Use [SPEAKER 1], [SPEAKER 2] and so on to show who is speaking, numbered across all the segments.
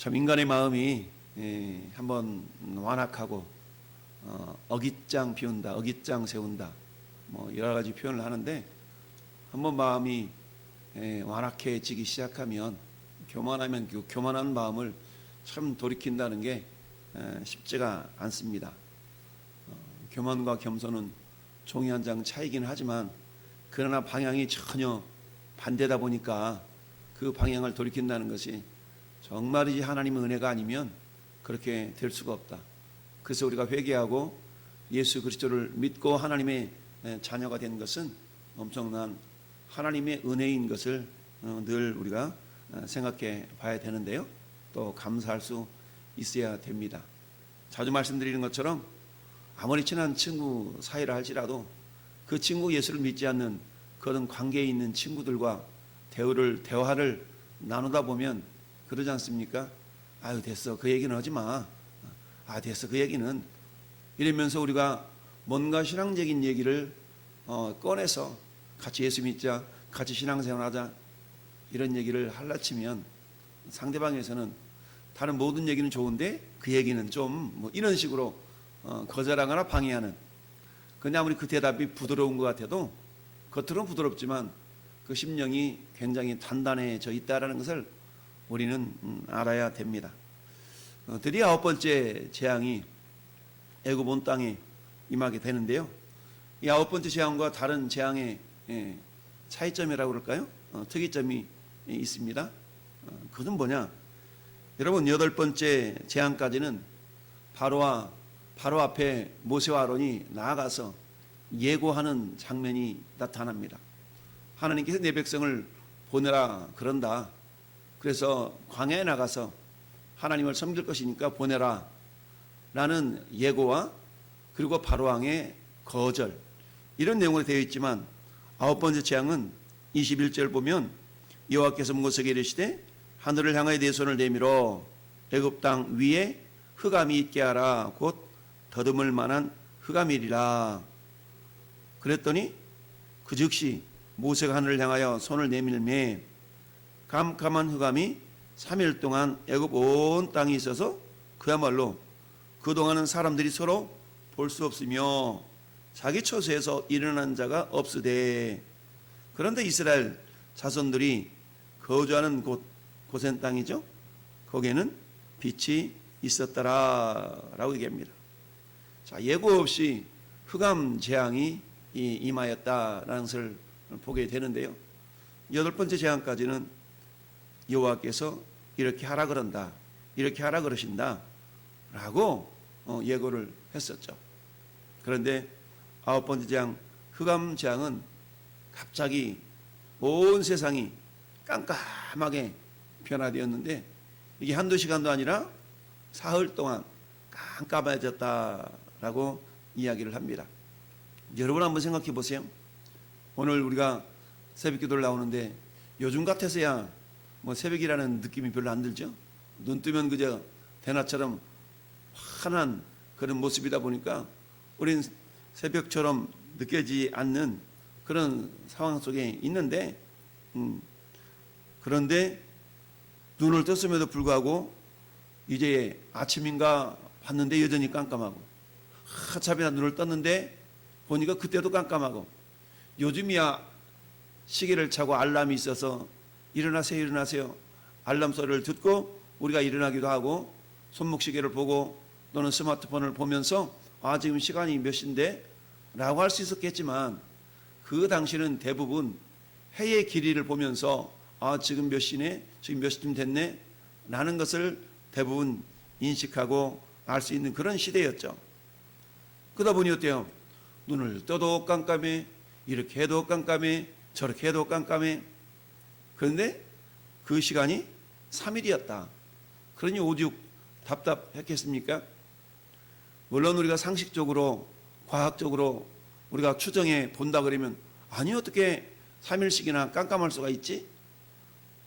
[SPEAKER 1] 참 인간의 마음이 한번 완악하고 어깃장 피운다, 어깃장 세운다, 뭐 여러 가지 표현을 하는데 한번 마음이 완악해지기 시작하면 교만하면 그 교만한 마음을 참 돌이킨다는 게 쉽지가 않습니다. 교만과 겸손은 종이 한 장 차이긴 하지만 그러나 방향이 전혀 반대다 보니까 그 방향을 돌이킨다는 것이 정말이지 하나님의 은혜가 아니면 그렇게 될 수가 없다. 그래서 우리가 회개하고 예수 그리스도를 믿고 하나님의 자녀가 된 것은 엄청난 하나님의 은혜인 것을 늘 우리가 생각해 봐야 되는데요. 또 감사할 수 있어야 됩니다. 자주 말씀드리는 것처럼 아무리 친한 친구 사이라 할지라도 그 친구 예수를 믿지 않는 그런 관계에 있는 친구들과 대화를 나누다 보면 그러지 않습니까? 아유 됐어, 그 얘기는 하지 마. 아 됐어, 그 얘기는. 이러면서 우리가 뭔가 신앙적인 얘기를 꺼내서 같이 예수 믿자, 같이 신앙생활하자 이런 얘기를 할라치면 상대방에서는 다른 모든 얘기는 좋은데 그 얘기는 좀 뭐 이런 식으로 거절하거나 방해하는. 근데 아무리 그 대답이 부드러운 것 같아도 겉으로는 부드럽지만 그 심령이 굉장히 단단해져 있다는 것을 우리는 알아야 됩니다. 드디어 9번째 재앙이 애굽 온 땅에 임하게 되는데요. 이 9번째 재앙과 다른 재앙의 차이점이라고 그럴까요? 특이점이 있습니다. 그것은 뭐냐? 여러분 8번째 재앙까지는 바로 앞에 모세와 아론이 나아가서 예고하는 장면이 나타납니다. 하나님께서 내 백성을 보내라 그런다. 그래서 광야에 나가서 하나님을 섬길 것이니까 보내라 라는 예고와 그리고 바로왕의 거절, 이런 내용으로 되어 있지만 9번째 재앙은 21절 보면 여호와께서 모세에게 이르시되 하늘을 향하여 내 손을 내밀어 애굽 땅 위에 흑암이 있게 하라. 곧 더듬을 만한 흑암이리라. 그랬더니 그 즉시 모세가 하늘을 향하여 손을 내밀매 캄캄한 흑암이 3일 동안 애굽 온 땅에 있어서 그야말로 그동안은 사람들이 서로 볼 수 없으며 자기 처소에서 일어난 자가 없으되, 그런데 이스라엘 자손들이 거주하는 곳, 고센 땅이죠. 거기에는 빛이 있었더라라고 얘기합니다. 자, 예고 없이 흑암 재앙이 임하였다라는 것을 보게 되는데요. 8번째 재앙까지는 여호와께서 이렇게 하라 그런다, 이렇게 하라 그러신다 라고 예고를 했었죠. 그런데 9번째 재앙 흑암 재앙은 갑자기 온 세상이 깜깜하게 변화되었는데 이게 한두 시간도 아니라 사흘 동안 깜깜해졌다라고 이야기를 합니다. 여러분 한번 생각해 보세요. 오늘 우리가 새벽 기도를 나오는데 요즘 같아서야 뭐 새벽이라는 느낌이 별로 안 들죠. 눈 뜨면 그저 대낮처럼 환한 그런 모습이다 보니까 우린 새벽처럼 느껴지지 않는 그런 상황 속에 있는데 그런데 눈을 떴음에도 불구하고 이제 아침인가 봤는데 여전히 깜깜하고, 한참이나 눈을 떴는데 보니까 그때도 깜깜하고, 요즘이야 시계를 차고 알람이 있어서 일어나세요 일어나세요 알람 소리를 듣고 우리가 일어나기도 하고 손목시계를 보고 또는 스마트폰을 보면서 지금 시간이 몇 시인데 라고 할 수 있었겠지만 그 당시는 대부분 해의 길이를 보면서 지금 몇 시네, 지금 몇 시쯤 됐네 라는 것을 대부분 인식하고 알 수 있는 그런 시대였죠. 그러다 보니 어때요? 눈을 떠도 깜깜해, 이렇게 해도 깜깜해, 저렇게 해도 깜깜해. 그런데 그 시간이 3일이었다. 그러니 오죽 답답했겠습니까? 물론 우리가 상식적으로 과학적으로 우리가 추정해 본다 그러면 아니 어떻게 3일씩이나 깜깜할 수가 있지?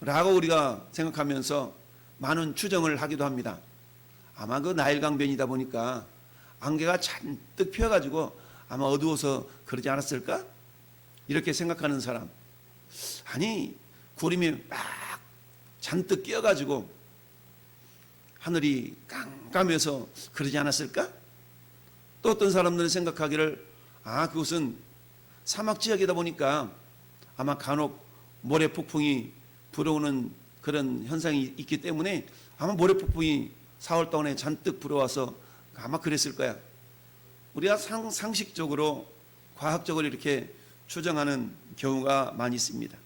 [SPEAKER 1] 라고 우리가 생각하면서 많은 추정을 하기도 합니다. 아마 그 나일강변이다 보니까 안개가 잔뜩 펴가지고 아마 어두워서 그러지 않았을까? 이렇게 생각하는 사람. 아니 구름이 막 잔뜩 끼어가지고 하늘이 깜깜해서 그러지 않았을까? 또 어떤 사람들은 생각하기를 그것은 사막 지역이다 보니까 아마 간혹 모래 폭풍이 불어오는 그런 현상이 있기 때문에 아마 모래 폭풍이 4월 동안에 잔뜩 불어와서 아마 그랬을 거야. 우리가 상식적으로 과학적으로 이렇게 추정하는 경우가 많이 있습니다.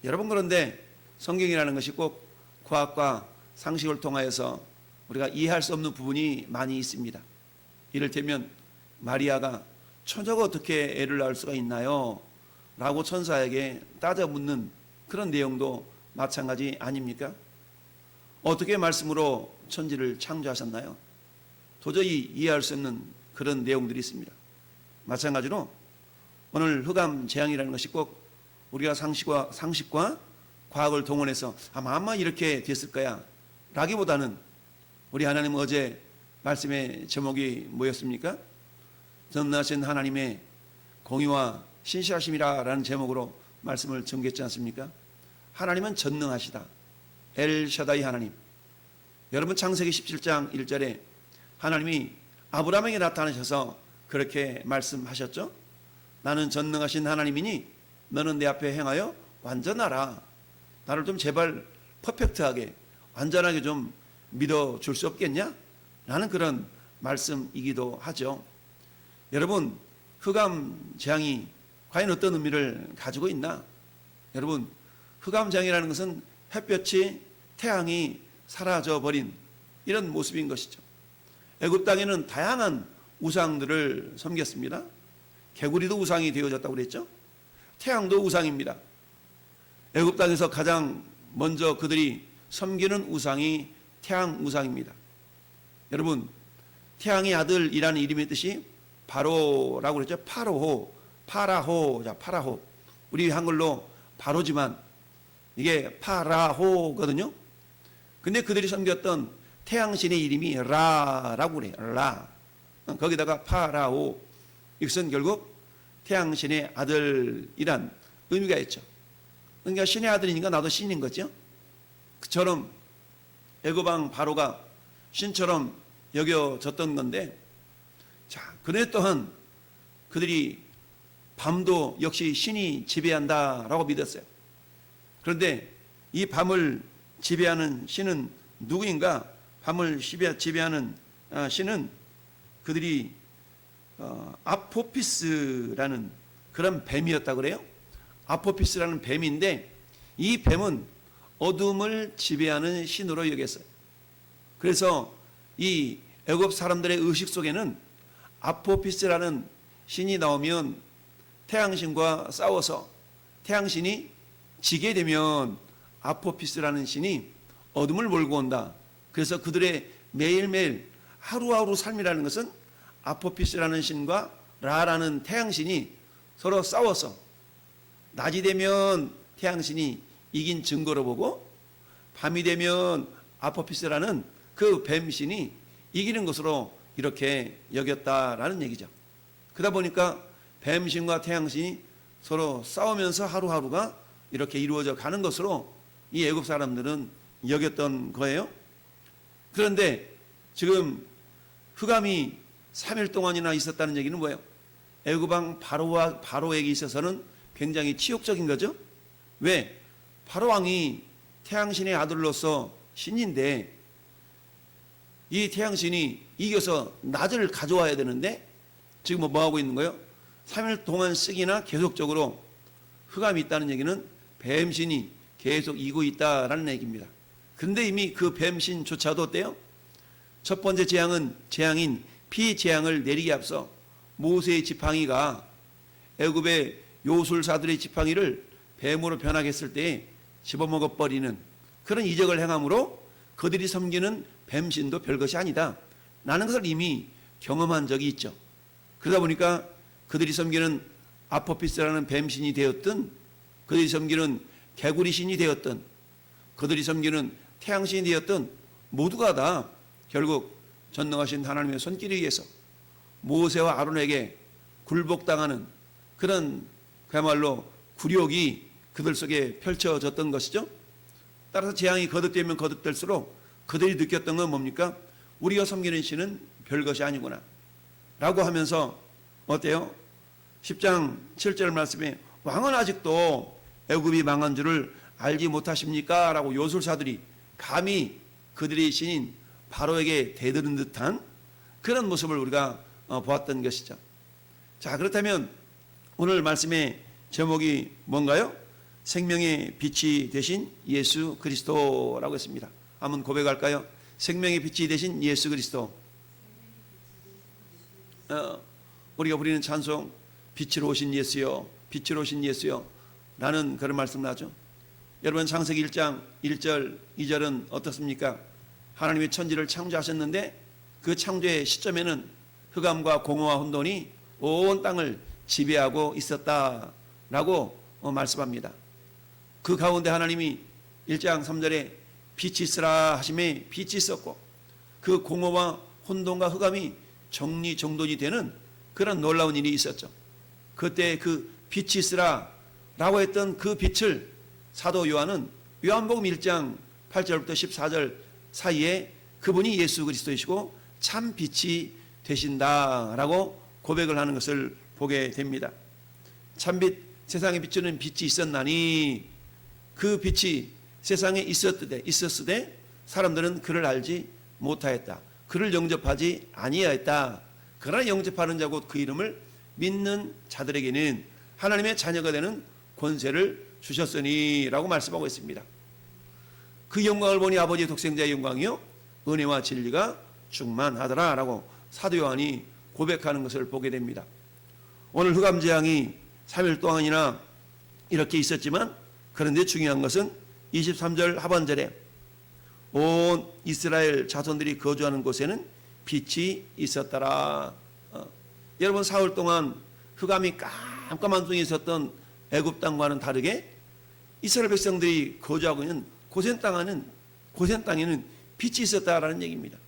[SPEAKER 1] 여러분, 그런데 성경이라는 것이 꼭 과학과 상식을 통하여서 우리가 이해할 수 없는 부분이 많이 있습니다. 이를테면 마리아가 처녀가 어떻게 애를 낳을 수가 있나요? 라고 천사에게 따져 묻는 그런 내용도 마찬가지 아닙니까? 어떻게 말씀으로 천지를 창조하셨나요? 도저히 이해할 수 없는 그런 내용들이 있습니다. 마찬가지로 오늘 흑암 재앙이라는 것이 꼭 우리가 상식과 과학을 동원해서 아마 이렇게 됐을 거야 라기보다는 우리 하나님 어제 말씀의 제목이 뭐였습니까? 전능하신 하나님의 공의와 신실하심이라 라는 제목으로 말씀을 전개했지 않습니까? 하나님은 전능하시다. 엘샤다이 하나님. 여러분, 창세기 17장 1절에 하나님이 아브라함에게 나타나셔서 그렇게 말씀하셨죠. 나는 전능하신 하나님이니 너는 내 앞에 행하여 완전하라. 나를 좀 제발 퍼펙트하게 완전하게 좀 믿어줄 수 없겠냐? 라는 그런 말씀이기도 하죠. 여러분, 흑암 재앙이 과연 어떤 의미를 가지고 있나? 여러분, 흑암 재앙이라는 것은 햇볕이, 태양이 사라져버린 이런 모습인 것이죠. 애굽 땅에는 다양한 우상들을 섬겼습니다. 개구리도 우상이 되어졌다고 그랬죠. 태양도 우상입니다. 애굽 땅에서 가장 먼저 그들이 섬기는 우상이 태양 우상입니다. 여러분, 태양의 아들이라는 이름의 뜻이 바로라고 그랬죠. 파라호. 우리 한글로 바로지만 이게 파라호거든요. 근데 그들이 섬겼던 태양신의 이름이 라라고 그래요. 라. 거기다가 파라오. 이것은 결국 태양신의 아들이란 의미가 있죠. 그러니까 신의 아들이니까 나도 신인 거죠. 그처럼 애굽왕 바로가 신처럼 여겨졌던 건데, 자, 그런데 또한 그들이 밤도 역시 신이 지배한다라고 믿었어요. 그런데 이 밤을 지배하는 신은 누구인가? 밤을 지배하는 신은 그들이 아포피스라는 그런 뱀이었다 그래요. 아포피스라는 뱀인데 이 뱀은 어둠을 지배하는 신으로 여겼어요. 그래서 이 애굽 사람들의 의식 속에는 아포피스라는 신이 나오면 태양신과 싸워서 태양신이 지게 되면 아포피스라는 신이 어둠을 몰고 온다. 그래서 그들의 매일매일 하루하루 삶이라는 것은 아포피스라는 신과 라라는 태양신이 서로 싸워서 낮이 되면 태양신이 이긴 증거로 보고 밤이 되면 아포피스라는 그 뱀신이 이기는 것으로 이렇게 여겼다라는 얘기죠. 그러다 보니까 뱀신과 태양신이 서로 싸우면서 하루하루가 이렇게 이루어져 가는 것으로 이 애굽 사람들은 여겼던 거예요. 그런데 지금 흑암이 3일 동안이나 있었다는 얘기는 뭐예요? 애굽왕 바로에게 있어서는 굉장히 치욕적인 거죠. 왜? 바로왕이 태양신의 아들로서 신인데 이 태양신이 이겨서 낮을 가져와야 되는데 지금 뭐 하고 있는 거예요? 3일 동안 쓱이나 계속적으로 흑암이 있다는 얘기는 뱀신이 계속 이고 있다라는 얘기입니다. 그런데 이미 그 뱀신조차도 어때요? 첫 번째 재앙인 피재앙을 내리기 앞서 모세의 지팡이가 애굽의 요술사들의 지팡이를 뱀으로 변하게 했을 때 집어먹어버리는 그런 이적을 행함으로 그들이 섬기는 뱀신도 별것이 아니다 라는 것을 이미 경험한 적이 있죠. 그러다 보니까 그들이 섬기는 아포피스라는 뱀신이 되었든 그들이 섬기는 개구리신이 되었든 그들이 섬기는 태양신이 되었든 모두가 다 결국 전능하신 하나님의 손길에 의해서 모세와 아론에게 굴복당하는 그런 그야말로 굴욕이 그들 속에 펼쳐졌던 것이죠. 따라서 재앙이 거듭되면 거듭될수록 그들이 느꼈던 건 뭡니까? 우리가 섬기는 신은 별것이 아니구나 라고 하면서 어때요? 10장 7절 말씀에 왕은 아직도 애굽이 망한 줄을 알지 못하십니까? 라고 요술사들이 감히 그들의 신인 바로에게 대드는 듯한 그런 모습을 우리가 보았던 것이죠. 자, 그렇다면 오늘 말씀의 제목이 뭔가요? 생명의 빛이 되신 예수 그리스도라고 했습니다. 한번 고백할까요? 생명의 빛이 되신 예수 그리스도. 우리가 부리는 찬송, 빛으로 오신 예수여, 빛으로 오신 예수여 라는 그런 말씀을 하죠. 여러분, 창세기 1장 1절 2절은 어떻습니까? 하나님이 천지를 창조하셨는데 그 창조의 시점에는 흑암과 공허와 혼돈이 온 땅을 지배하고 있었다라고 말씀합니다. 그 가운데 하나님이 1장 3절에 빛이 있으라 하심에 빛이 있었고 그 공허와 혼돈과 흑암이 정리정돈이 되는 그런 놀라운 일이 있었죠. 그때 그 빛이 있으라 라고 했던 그 빛을 사도 요한은 요한복음 1장 8절부터 14절 사이에 그분이 예수 그리스도이시고 참 빛이 되신다라고 고백을 하는 것을 보게 됩니다. 참빛 세상에 비추는 빛이 있었나니 그 빛이 세상에 있었으되 사람들은 그를 알지 못하였다. 그를 영접하지 아니하였다. 그러나 영접하는 자고 그 이름을 믿는 자들에게는 하나님의 자녀가 되는 권세를 주셨으니 라고 말씀하고 있습니다. 그 영광을 보니 아버지의 독생자의 영광이요 은혜와 진리가 충만하더라 라고 사도 요한이 고백하는 것을 보게 됩니다. 오늘 흑암재앙이 3일 동안이나 이렇게 있었지만 그런데 중요한 것은 23절 하반절에 온 이스라엘 자손들이 거주하는 곳에는 빛이 있었더라. 여러분, 사흘 동안 흑암이 깜깜한 중에 있었던 애굽 땅과는 다르게 이스라엘 백성들이 거주하고 있는 고센 땅에는 빛이 있었다라는 얘기입니다.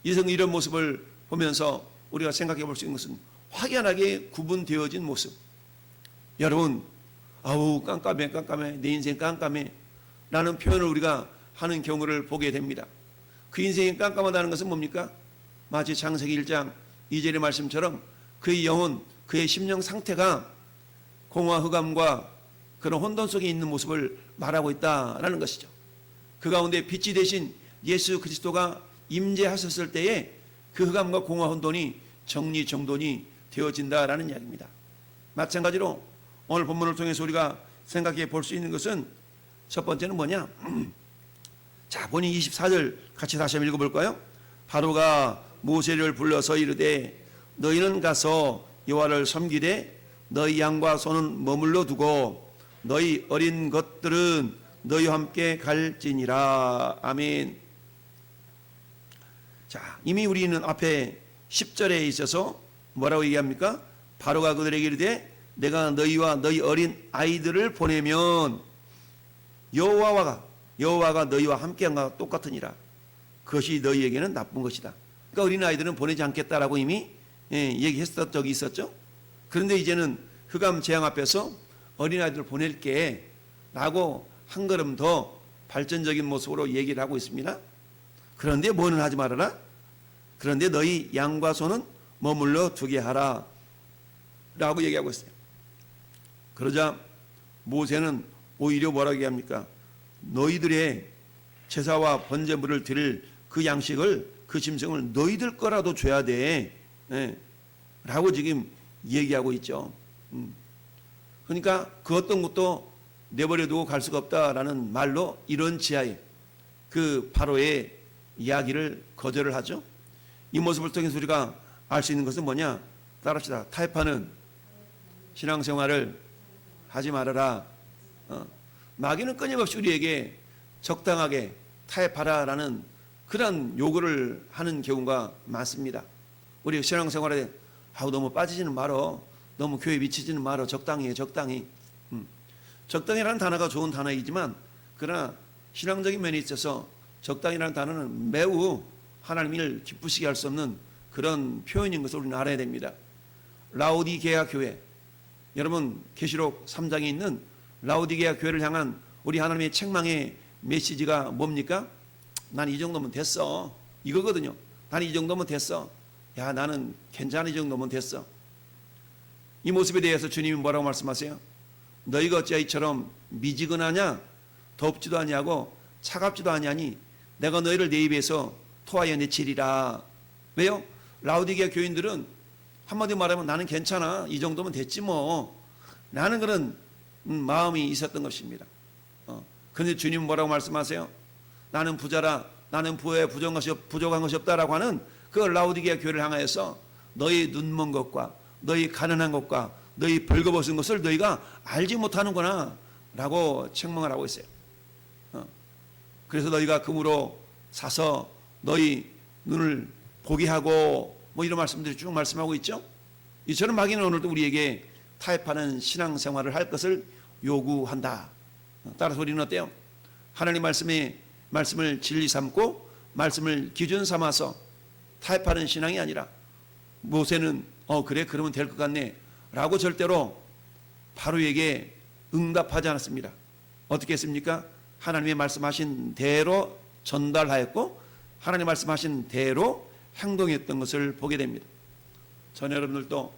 [SPEAKER 1] 이런 모습을 보면서 우리가 생각해 볼 수 있는 것은 확연하게 구분되어진 모습. 여러분, 아우 깜깜해 내 인생 깜깜해 라는 표현을 우리가 하는 경우를 보게 됩니다. 그 인생이 깜깜하다는 것은 뭡니까? 마치 창세기 1장 2절의 말씀처럼 그의 영혼, 그의 심령 상태가 공허 흑암과 그런 혼돈 속에 있는 모습을 말하고 있다라는 것이죠. 그 가운데 빛이 되신 예수 그리스도가 임재하셨을 때에 그 흑암과 공허 혼돈이 정리정돈이 되어진다라는 이야기입니다. 마찬가지로 오늘 본문을 통해서 우리가 생각해 볼 수 있는 것은 첫 번째는 뭐냐? 자, 본인 24절 같이 다시 한번 읽어볼까요? 바로가 모세를 불러서 이르되 너희는 가서 여호와를 섬기되 너희 양과 소는 머물러 두고 너희 어린 것들은 너희와 함께 갈지니라. 아멘. 자, 이미 우리는 앞에 10절에 있어서 뭐라고 얘기합니까? 바로가 그들에게 이르되 내가 너희와 너희 어린 아이들을 보내면 여호와가 너희와 함께한 것과 똑같으니라. 그것이 너희에게는 나쁜 것이다. 그러니까 어린 아이들은 보내지 않겠다라고 이미 얘기했었던 적이 있었죠. 그런데 이제는 흑암 재앙 앞에서 어린 아이들을 보낼게 라고 한 걸음 더 발전적인 모습으로 얘기를 하고 있습니다. 그런데 뭐는 하지 말아라. 그런데 너희 양과 소는 머물러 두게 하라 라고 얘기하고 있어요. 그러자 모세는 오히려 뭐라고 얘기합니까? 너희들의 제사와 번제물을 드릴 그 양식을, 그 짐승을 너희들 거라도 줘야 돼 라고 지금 얘기하고 있죠. 그러니까 그 어떤 것도 내버려두고 갈 수가 없다라는 말로 이런 지하에 그 바로의 이야기를 거절을 하죠. 이 모습을 통해서 우리가 알 수 있는 것은 뭐냐? 따라합시다. 타협하는 신앙생활을 하지 말아라. 마귀는 끊임없이 우리에게 적당하게 타협하라라는 그런 요구를 하는 경우가 많습니다. 우리 신앙생활에 너무 빠지지는 말어. 너무 교회 미치지는 말어. 적당히 해. 적당히라는 단어가 좋은 단어이지만 그러나 신앙적인 면에 있어서 적당히라는 단어는 매우 하나님을 기쁘시게 할 수 없는 그런 표현인 것을 우리는 알아야 됩니다. 라오디게아 교회, 여러분 계시록 3장에 있는 라오디게아 교회를 향한 우리 하나님의 책망의 메시지가 뭡니까? 난 이 정도면 됐어. 이거거든요. 나는 이 정도면 됐어. 야, 나는 괜찮아. 이 정도면 됐어. 이 모습에 대해서 주님이 뭐라고 말씀하세요? 너희가 어찌 이처럼 미지근하냐? 덥지도 아니하고 차갑지도 아니하니 내가 너희를 내 입에서 토하여 내치리라. 왜요? 라우디게아 교인들은 한마디로 말하면 나는 괜찮아. 이 정도면 됐지 뭐. 나는 그런 마음이 있었던 것입니다. 그런데 주님은 뭐라고 말씀하세요? 나는 부자라. 나는 부에 부족한 것이 없다라고 하는 그 라우디게아 교회를 향하여서 너희 눈먼 것과 너희 가난한 것과 너희 벌거벗은 것을 너희가 알지 못하는구나 라고 책망을 하고 있어요. 그래서 너희가 금으로 사서 너희 눈을 보게 하고 뭐 이런 말씀들이 쭉 말씀하고 있죠. 이처럼 마귀는 오늘도 우리에게 타협하는 신앙생활을 할 것을 요구한다. 따라서 우리는 어때요? 하나님 말씀을 진리 삼고 말씀을 기준 삼아서 타협하는 신앙이 아니라 모세는 그래 그러면 될 것 같네 라고 절대로 바로에게 응답하지 않았습니다. 어떻게 했습니까? 하나님의 말씀하신 대로 전달하였고 하나님 말씀하신 대로 행동했던 것을 보게 됩니다. 전 여러분들도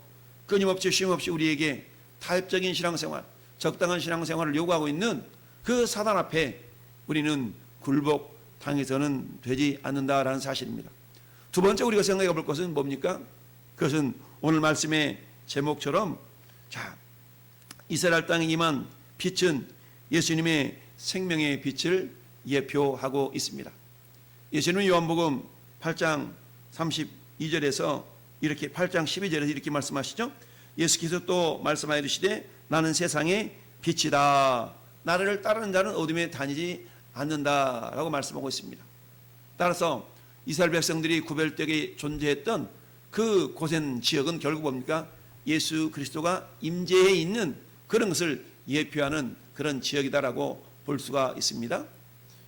[SPEAKER 1] 끊임없이 쉼없이 우리에게 타협적인 신앙생활, 적당한 신앙생활을 요구하고 있는 그 사단 앞에 우리는 굴복당해서는 되지 않는다라는 사실입니다. 두 번째 우리가 생각해 볼 것은 뭡니까? 그것은 오늘 말씀의 제목처럼 이스라엘 땅에 임한 빛은 예수님의 생명의 빛을 예표하고 있습니다. 예수님은 요한복음 8장 32절에서 이렇게 8장 12절에서 이렇게 말씀하시죠. 예수께서 또 말씀하여 이르시되 나는 세상의 빛이다. 나를 따르는 자는 어둠에 다니지 않는다라고 말씀하고 있습니다. 따라서 이스라엘 백성들이 구별되게 존재했던 그 고센 지역은 결국 뭡니까? 예수 그리스도가 임재해 있는 그런 것을 예표하는 그런 지역이다라고 볼 수가 있습니다.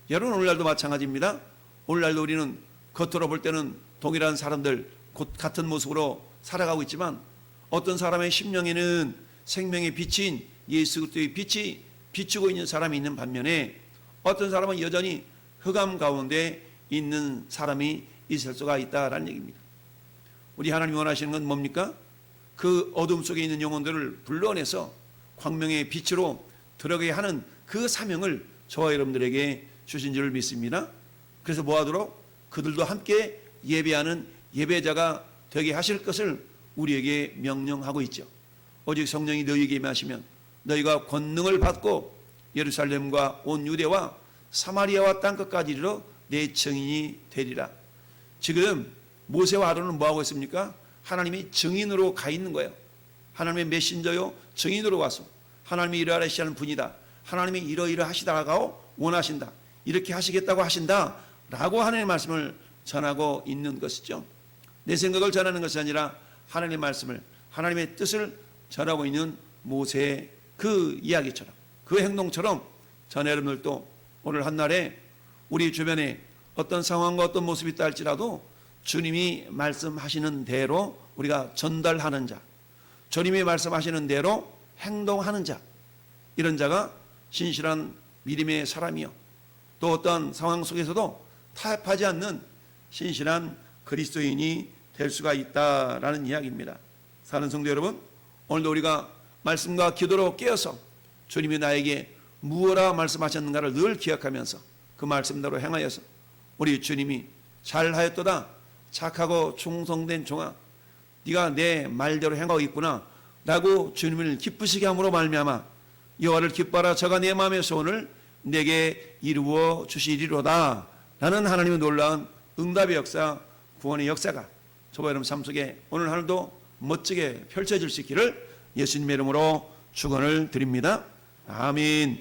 [SPEAKER 1] 여러분 오늘날도 마찬가지입니다. 오늘날도 우리는 겉으로 볼 때는 동일한 사람들 같은 모습으로 살아가고 있지만 어떤 사람의 심령에는 생명의 빛인 예수 그리스도의 빛이 비추고 있는 사람이 있는 반면에 어떤 사람은 여전히 흑암 가운데 있는 사람이 있을 수가 있다라는 얘기입니다. 우리 하나님이 원하시는 건 뭡니까? 그 어둠 속에 있는 영혼들을 불러내서 광명의 빛으로 들어가게 하는 그 사명을 저와 여러분들에게 주신 줄 믿습니다. 그래서 뭐하도록? 그들도 함께 예배하는 예배자가 되게 하실 것을 우리에게 명령하고 있죠. 오직 성령이 너희에게 임하시면 너희가 권능을 받고 예루살렘과 온 유대와 사마리아와 땅끝까지 이르러 내 증인이 되리라. 지금 모세와 아론은 뭐하고 있습니까? 하나님이 증인으로 가 있는 거예요. 하나님의 메신저요 증인으로 와서 하나님이 이러하시는 분이다. 하나님이 이러이러하시다라고 원하신다. 이렇게 하시겠다고 하신다 라고 하나님의 말씀을 전하고 있는 것이죠. 내 생각을 전하는 것이 아니라 하나님의 말씀을 하나님의 뜻을 전하고 있는 모세의 그 이야기처럼 그 행동처럼 전 여러분들도 오늘 한날에 우리 주변에 어떤 상황과 어떤 모습이 있다 할지라도 주님이 말씀하시는 대로 우리가 전달하는 자, 주님이 말씀하시는 대로 행동하는 자, 이런 자가 신실한 믿음의 사람이요 또 어떤 상황 속에서도 타협하지 않는 신실한 그리스도인이 될 수가 있다라는 이야기입니다. 사는 성도 여러분, 오늘도 우리가 말씀과 기도로 깨어서 주님이 나에게 무엇라 말씀하셨는가를 늘 기억하면서 그 말씀대로 행하여서 우리 주님이 잘하였도다 착하고 충성된 종아 네가 내 말대로 행하고 있구나 라고 주님을 기쁘시게 함으로 말미암아 여호와를 기뻐하라 저가 내 마음의 소원을 내게 이루어 주시리로다 라는 하나님의 놀라운 응답의 역사 구원의 역사가 저와 여러분 삶 속에 오늘 하늘도 멋지게 펼쳐질 수 있기를 예수님의 이름으로 축원을 드립니다. 아멘.